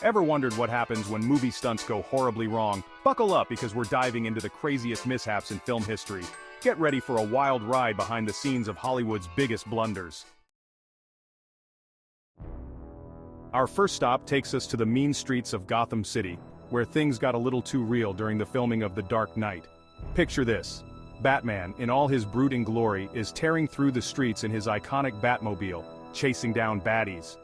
Ever wondered what happens when movie stunts go horribly wrong? Buckle up because we're diving into the craziest mishaps in film history. Get ready for a wild ride behind the scenes of Hollywood's biggest blunders. Our first stop takes us to the mean streets of Gotham City, where things got a little too real during the filming of The Dark Knight. Picture this. Batman, in all his brooding glory, is tearing through the streets in his iconic Batmobile, chasing down baddies.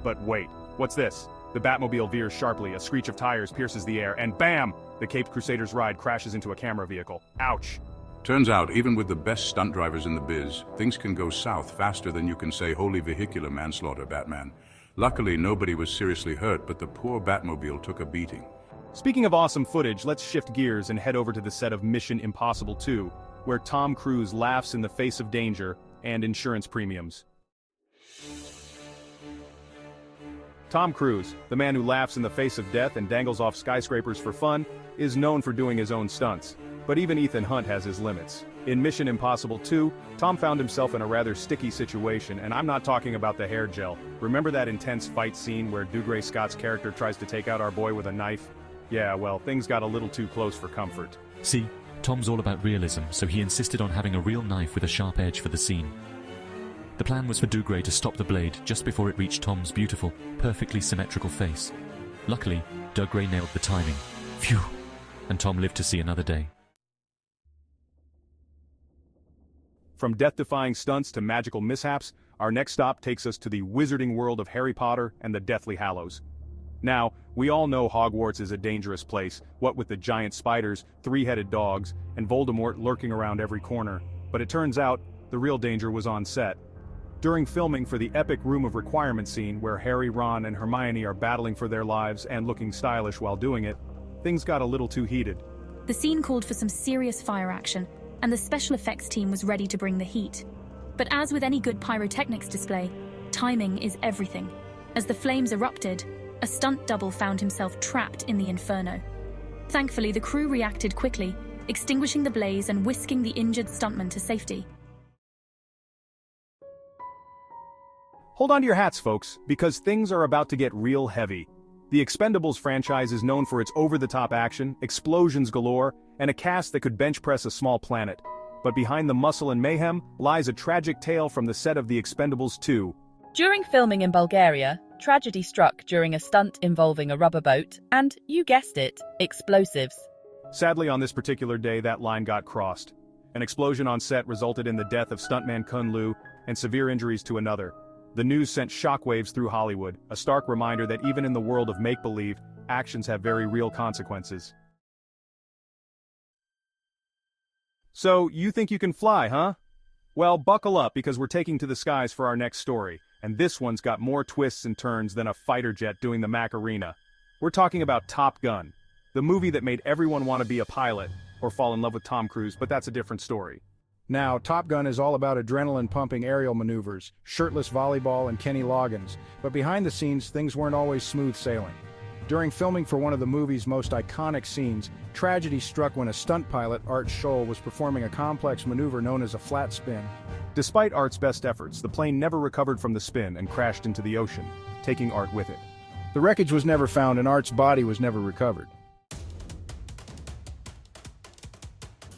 But wait, what's this? The Batmobile veers sharply, a screech of tires pierces the air, and bam! The Caped Crusader's ride crashes into a camera vehicle. Ouch! Turns out, even with the best stunt drivers in the biz, things can go south faster than you can say holy vehicular manslaughter, Batman. Luckily, nobody was seriously hurt, but the poor Batmobile took a beating. Speaking of awesome footage, let's shift gears and head over to the set of Mission Impossible 2, where Tom Cruise laughs in the face of danger and insurance premiums. Tom Cruise, the man who laughs in the face of death and dangles off skyscrapers for fun, is known for doing his own stunts. But even Ethan Hunt has his limits. In Mission Impossible 2, Tom found himself in a rather sticky situation, and I'm not talking about the hair gel. Remember that intense fight scene where Dougray Scott's character tries to take out our boy with a knife? Yeah, well, things got a little too close for comfort. See, Tom's all about realism, so he insisted on having a real knife with a sharp edge for the scene. The plan was for Dougray to stop the blade just before it reached Tom's beautiful, perfectly symmetrical face. Luckily, Dougray nailed the timing. Phew! And Tom lived to see another day. From death-defying stunts to magical mishaps, our next stop takes us to the wizarding world of Harry Potter and the Deathly Hallows. Now, we all know Hogwarts is a dangerous place, what with the giant spiders, three-headed dogs, and Voldemort lurking around every corner. But it turns out, the real danger was on set. During filming for the epic Room of Requirement scene where Harry, Ron, and Hermione are battling for their lives and looking stylish while doing it, things got a little too heated. The scene called for some serious fire action, and the special effects team was ready to bring the heat. But as with any good pyrotechnics display, timing is everything. As the flames erupted, a stunt double found himself trapped in the inferno. Thankfully, the crew reacted quickly, extinguishing the blaze and whisking the injured stuntman to safety. Hold on to your hats, folks, because things are about to get real heavy. The Expendables franchise is known for its over-the-top action, explosions galore, and a cast that could bench press a small planet. But behind the muscle and mayhem lies a tragic tale from the set of The Expendables 2. During filming in Bulgaria, tragedy struck during a stunt involving a rubber boat and, you guessed it, explosives. Sadly, on this particular day, that line got crossed. An explosion on set resulted in the death of stuntman Kun Lu and severe injuries to another. The news sent shockwaves through Hollywood, a stark reminder that even in the world of make-believe, actions have very real consequences. So, you think you can fly, huh? Well, buckle up because we're taking to the skies for our next story, and this one's got more twists and turns than a fighter jet doing the Macarena. We're talking about Top Gun, the movie that made everyone want to be a pilot, or fall in love with Tom Cruise, but that's a different story. Now, Top Gun is all about adrenaline-pumping aerial maneuvers, shirtless volleyball, and Kenny Loggins, but behind the scenes, things weren't always smooth sailing. During filming for one of the movie's most iconic scenes, tragedy struck when a stunt pilot, Art Scholl, was performing a complex maneuver known as a flat spin. Despite Art's best efforts, the plane never recovered from the spin and crashed into the ocean, taking Art with it. The wreckage was never found and Art's body was never recovered.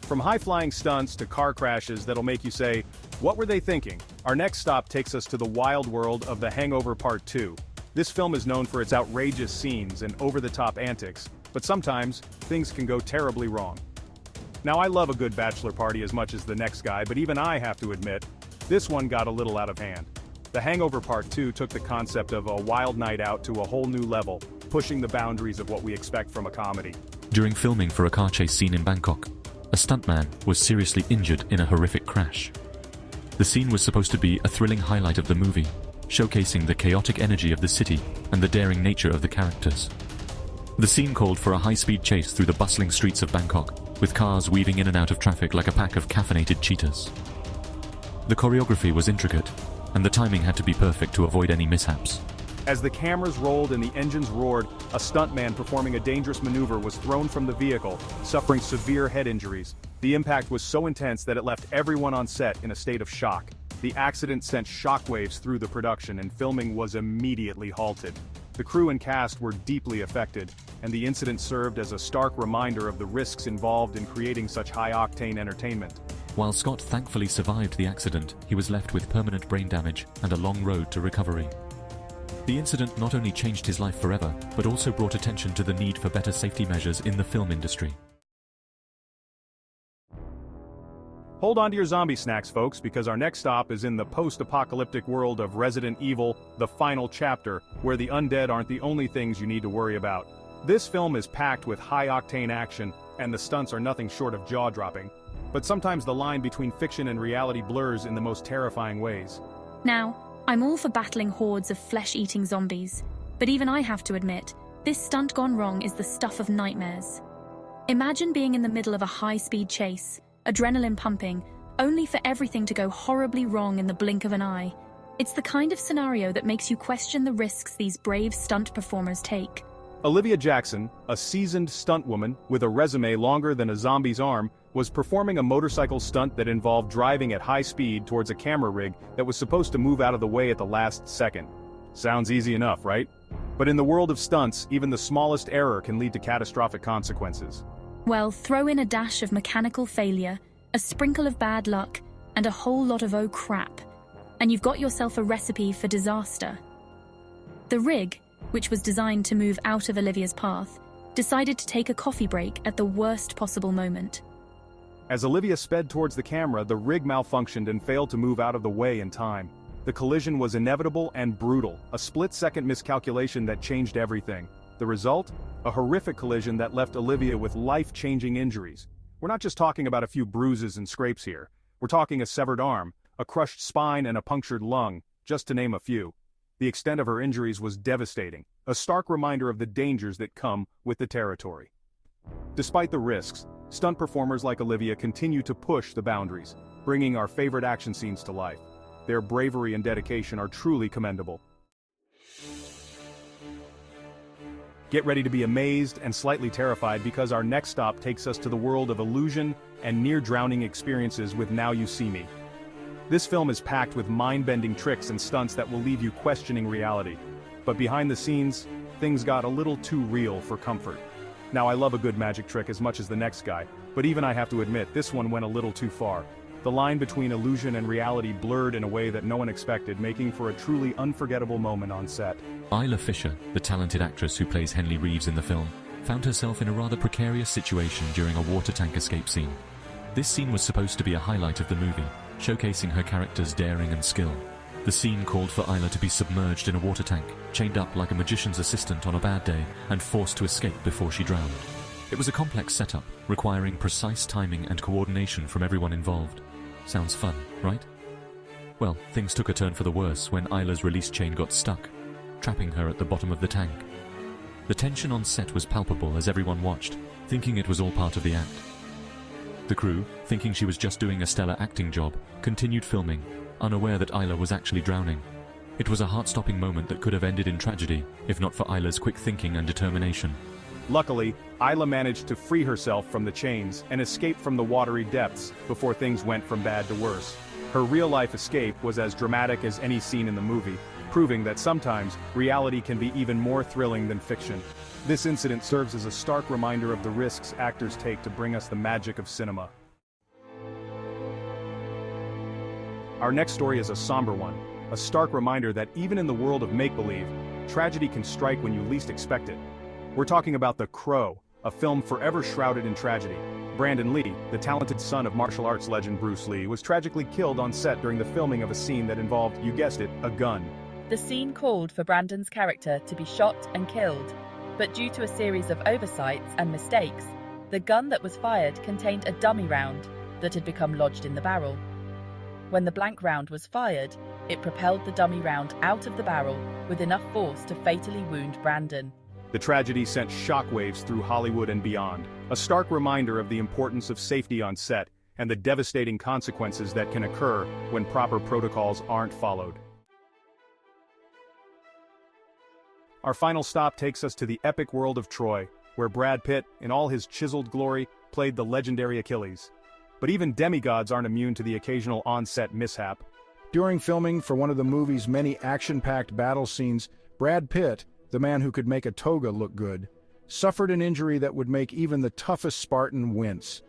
From high-flying stunts to car crashes that'll make you say, what were they thinking? Our next stop takes us to the wild world of The Hangover Part 2. This film is known for its outrageous scenes and over-the-top antics, but sometimes, things can go terribly wrong. Now, I love a good bachelor party as much as the next guy, but even I have to admit, this one got a little out of hand. The Hangover Part 2 took the concept of a wild night out to a whole new level, pushing the boundaries of what we expect from a comedy. During filming for a car chase scene in Bangkok, a stuntman was seriously injured in a horrific crash. The scene was supposed to be a thrilling highlight of the movie, showcasing the chaotic energy of the city and the daring nature of the characters. The scene called for a high-speed chase through the bustling streets of Bangkok, with cars weaving in and out of traffic like a pack of caffeinated cheetahs. The choreography was intricate, and the timing had to be perfect to avoid any mishaps. As the cameras rolled and the engines roared, a stuntman performing a dangerous maneuver was thrown from the vehicle, suffering severe head injuries. The impact was so intense that it left everyone on set in a state of shock. The accident sent shockwaves through the production and filming was immediately halted. The crew and cast were deeply affected, and the incident served as a stark reminder of the risks involved in creating such high-octane entertainment. While Scott thankfully survived the accident, he was left with permanent brain damage and a long road to recovery. The incident not only changed his life forever, but also brought attention to the need for better safety measures in the film industry. Hold on to your zombie snacks, folks, because our next stop is in the post-apocalyptic world of Resident Evil, the final chapter, where the undead aren't the only things you need to worry about. This film is packed with high-octane action, and the stunts are nothing short of jaw-dropping. But sometimes the line between fiction and reality blurs in the most terrifying ways. Now, I'm all for battling hordes of flesh-eating zombies, but even I have to admit, this stunt gone wrong is the stuff of nightmares. Imagine being in the middle of a high-speed chase, adrenaline pumping, only for everything to go horribly wrong in the blink of an eye. It's the kind of scenario that makes you question the risks these brave stunt performers take. Olivia Jackson, a seasoned stunt woman with a resume longer than a zombie's arm, was performing a motorcycle stunt that involved driving at high speed towards a camera rig that was supposed to move out of the way at the last second. Sounds easy enough, right? But in the world of stunts, even the smallest error can lead to catastrophic consequences. Well, throw in a dash of mechanical failure, a sprinkle of bad luck, and a whole lot of oh crap, and you've got yourself a recipe for disaster. The rig, which was designed to move out of Olivia's path, decided to take a coffee break at the worst possible moment. As Olivia sped towards the camera, the rig malfunctioned and failed to move out of the way in time. The collision was inevitable and brutal, a split-second miscalculation that changed everything. The result? A horrific collision that left Olivia with life-changing injuries. We're not just talking about a few bruises and scrapes here. We're talking a severed arm, a crushed spine, and a punctured lung, just to name a few. The extent of her injuries was devastating, a stark reminder of the dangers that come with the territory. Despite the risks, stunt performers like Olivia continue to push the boundaries, bringing our favorite action scenes to life. Their bravery and dedication are truly commendable. Get ready to be amazed and slightly terrified because our next stop takes us to the world of illusion and near-drowning experiences with Now You See Me. This film is packed with mind-bending tricks and stunts that will leave you questioning reality. But behind the scenes, things got a little too real for comfort. Now I love a good magic trick as much as the next guy, but even I have to admit this one went a little too far. The line between illusion and reality blurred in a way that no one expected, making for a truly unforgettable moment on set. Isla Fisher, the talented actress who plays Henley Reeves in the film, found herself in a rather precarious situation during a water tank escape scene. This scene was supposed to be a highlight of the movie, showcasing her character's daring and skill. The scene called for Isla to be submerged in a water tank, chained up like a magician's assistant on a bad day, and forced to escape before she drowned. It was a complex setup, requiring precise timing and coordination from everyone involved. Sounds fun, right? Well, things took a turn for the worse when Isla's release chain got stuck, trapping her at the bottom of the tank. The tension on set was palpable as everyone watched, thinking it was all part of the act. The crew, thinking she was just doing a stellar acting job, continued filming, unaware that Isla was actually drowning. It was a heart-stopping moment that could have ended in tragedy, if not for Isla's quick thinking and determination. Luckily, Isla managed to free herself from the chains and escape from the watery depths before things went from bad to worse. Her real-life escape was as dramatic as any scene in the movie, proving that sometimes reality can be even more thrilling than fiction. This incident serves as a stark reminder of the risks actors take to bring us the magic of cinema. Our next story is a somber one, a stark reminder that even in the world of make-believe, tragedy can strike when you least expect it. We're talking about The Crow, a film forever shrouded in tragedy. Brandon Lee, the talented son of martial arts legend Bruce Lee, was tragically killed on set during the filming of a scene that involved, you guessed it, a gun. The scene called for Brandon's character to be shot and killed, but due to a series of oversights and mistakes, the gun that was fired contained a dummy round that had become lodged in the barrel. When the blank round was fired, it propelled the dummy round out of the barrel with enough force to fatally wound Brandon. The tragedy sent shockwaves through Hollywood and beyond, a stark reminder of the importance of safety on set and the devastating consequences that can occur when proper protocols aren't followed. Our final stop takes us to the epic world of Troy, where Brad Pitt, in all his chiseled glory, played the legendary Achilles. But even demigods aren't immune to the occasional on-set mishap. During filming for one of the movie's many action-packed battle scenes, Brad Pitt, the man who could make a toga look good, suffered an injury that would make even the toughest Spartan wince.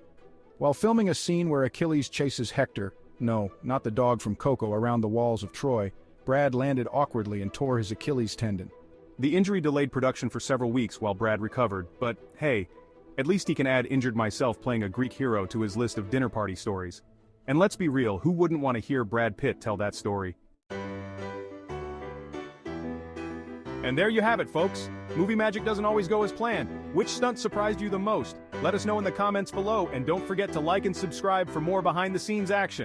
While filming a scene where Achilles chases Hector, no, not the dog from Coco, around the walls of Troy, Brad landed awkwardly and tore his Achilles tendon. The injury delayed production for several weeks while Brad recovered, but hey, at least he can add injured myself playing a Greek hero to his list of dinner party stories. And let's be real, who wouldn't want to hear Brad Pitt tell that story? And there you have it, folks. Movie magic doesn't always go as planned. Which stunt surprised you the most? Let us know in the comments below, and don't forget to like and subscribe for more behind-the-scenes action.